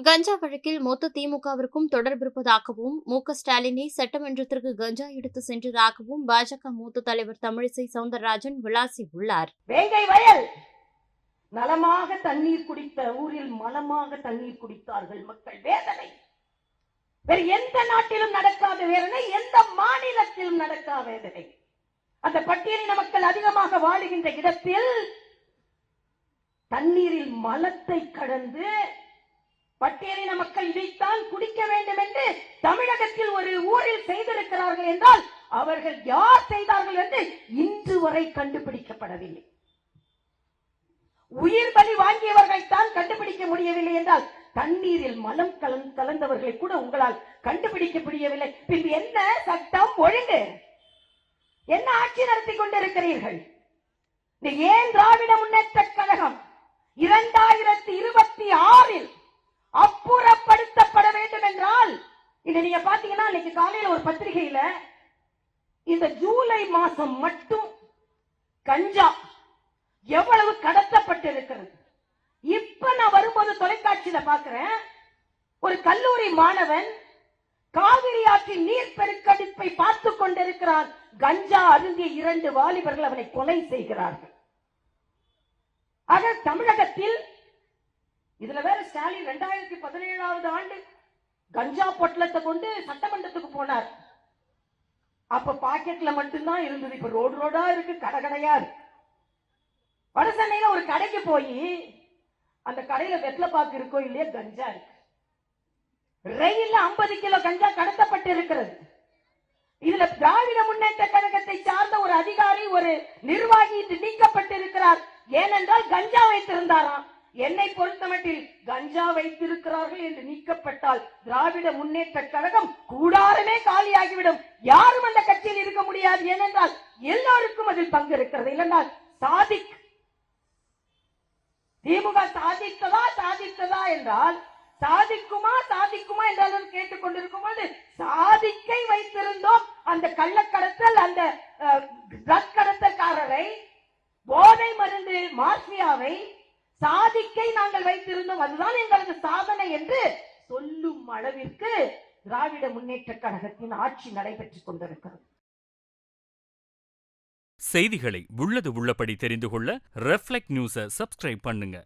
கஞ்சா வழக்கில் மொத்த திமுகவிற்கும் தொடர்பிருப்பதாகவும் ஸ்டாலினை சட்டமன்றத்திற்கு கஞ்சா எடுத்து சென்றதாகவும் பாஜக மூத்த தலைவர் தமிழிசை சவுந்தரராஜன் விளாசியுள்ளார். வேங்கை வயல் நலமாக தண்ணீர் குடித்த ஊரில் மலமாக தண்ணீர் குடித்தார்கள் மக்கள். வேதனை வேறு எந்த நாட்டிலும் நடக்காத வேதனை, எந்த மாநிலத்திலும் நடக்காத வேதனை. அந்த பட்டியலின மக்கள் அதிகமாக வாழுகின்ற இடத்தில் தண்ணீரில் மலத்தை கடந்து பட்டியலின மக்கள் இதைத்தான் குடிக்க வேண்டும் என்று தமிழகத்தில் ஒரு ஊரில் செய்திருக்கிறார்கள் என்றால் அவர்கள் யார் செய்தார்கள் என்று இன்று வரை கண்டுபிடிக்கப்படவில்லை. உயிர் பலி வாங்கியவர்களை தான் கண்டுபிடிக்க முடியவில்லை என்றால் தண்ணீரில் மலம் கலந்தவர்களை கூட உங்களால் கண்டுபிடிக்க முடியவில்லை. பின்பு என்ன சட்டம் ஒழுங்கு, என்ன ஆட்சி நடத்தி கொண்டிருக்கிறீர்கள்? ஏன் திராவிட முன்னேற்ற கழகம் 2026 அப்புறப்படுத்தப்பட வேண்டும் என்றால், நீங்க பாத்தீங்கன்னா இன்னைக்கு காலையில ஒரு பத்திரிகையில இந்த ஜூலை மாசம் மட்டும் கஞ்சா எவ்வளவு கடத்தப்பட்டிருக்கிறது. இப்ப நான் வரும்போது தொலைக்காட்சியில பாக்குறேன், ஒரு கல்லூரி மாணவன் காவிரி ஆற்றின் நீர் பெருக்கெடுப்பை பார்த்துக் கொண்டிருக்கிறான். கஞ்சா அருந்திய 2 வாலிபர்கள் அவனை கொலை செய்கிறார்கள். ஆக தமிழகத்தில் இதுல வேற ஸ்டாலின் 2017 ஆண்டு கஞ்சா பொட்டலத்தை கொண்டு சட்டமன்றத்துக்கு போனார். அப்ப பாக்கெட்ல மட்டும்தான் இருந்தது, இப்ப ரோடு ரோடா இருக்கு, கடையா இருக்கு. வடசென்னையில ஒரு கடைக்கு போய் அந்த கடையில வெத்தலை பாக்கு இருக்கோ இல்லையா, கஞ்சா இருக்கு. ரயில்ல 50 கிலோ கஞ்சா கடத்தப்பட்டு இருக்கிறது. இதுல திராவிட முன்னேற்ற கழகத்தை சார்ந்த ஒரு அதிகாரி, ஒரு நிர்வாகி இன்று நீக்கப்பட்டிருக்கிறார். ஏனென்றால் கஞ்சா வைத்திருந்தாராம். என்னை பொறுத்தமட்டில் கஞ்சா வைத்திருக்கிறார்கள் என்று நீக்கப்பட்டால் திராவிட முன்னேற்ற கழகம் கூடாரமே காலியாகிவிடும். யாரும் அந்த கட்சியில் இருக்க முடியாது. ஏனென்றால் எல்லாருக்கும் அதில் பங்கு இருக்கிறது. இல்லைன்றால் சாதிக் திமுக சாதித்ததா என்றால் சாதிக்குமா என்றாலும் கேட்டுக்கொண்டிருக்கும் போது சாதிக்கை வைத்திருந்தோம். அந்த கள்ளக்கடத்தல், அந்த ட்ரக் கடத்தல்காரரை, போதை மருந்து மாஃபியாவை சாதிக்கை நாங்கள் வைத்திருந்தோம், அதுதான் எங்களது சாதனை என்று சொல்லும் அளவிற்கு திராவிட முன்னேற்ற கழகத்தின் ஆட்சி நடைபெற்றுக் கொண்டிருக்கிறது. செய்திகளை உள்ளது உள்ளபடி தெரிந்து கொள்ள ரெஃப்ளெக்ட் நியூஸை சப்ஸ்கிரைப் பண்ணுங்க.